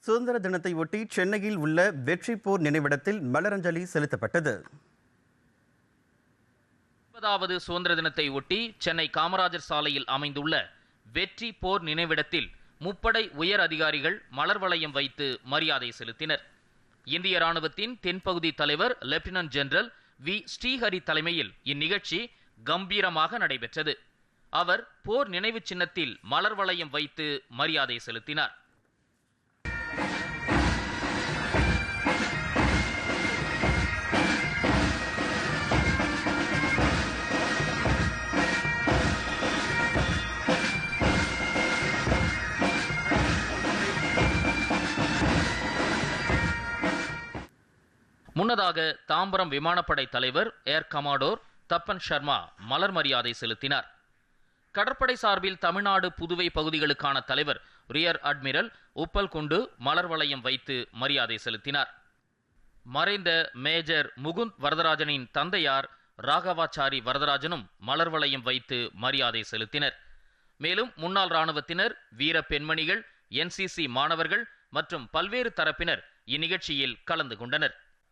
சுதந்திர தினத்தை ஒட்டி சென்னையில் உள்ள வெற்றி போர் நினைவிடத்தில் மலரஞ்சலி செலுத்தப்பட்டது. 30வது சுதந்திர தினத்தை ஒட்டி சென்னை காமராஜர் சாலையில் அமைந்துள்ள வெற்றி போர் நினைவிடத்தில் முப்படை உயர் அதிகாரிகள் மலர் வளையம் வைத்து மரியாதை செலுத்தினர். இந்திய ராணுவத்தின் தென்பகுதி தலைவர் லெப்டினன்ட் ஜெனரல் வி ஸ்ரீஹரி தலைமையில் இந்நிகழ்ச்சி கம்பீரமாக நடைபெற்றது. அவர் போர் நினைவு சின்னத்தில் மலர் வளையம் வைத்து மரியாதை செலுத்தினார். முன்னதாக தாம்பரம் விமானப்படை தலைவர் ஏர் கமாடோர் தப்பன் சர்மா மலர் மரியாதை செலுத்தினார். கடற்படை சார்பில் தமிழ்நாடு புதுவை பகுதிகளுக்கான தலைவர் ரியர் அட்மிரல் உப்பல் குண்டு மலர் வளையம் வைத்து மரியாதை செலுத்தினார். மறைந்த மேஜர் முகுந்த் வரதராஜனின் தந்தையார் ராகவாச்சாரி வரதராஜனும் மலர் வளையம் வைத்து மரியாதை செலுத்தினர். மேலும் முன்னாள் இராணுவத்தினர், வீர பெண்மணிகள், NCC மாணவர்கள் மற்றும் பல்வேறு தரப்பினர் இந்நிகழ்ச்சியில் கலந்து கொண்டனர்.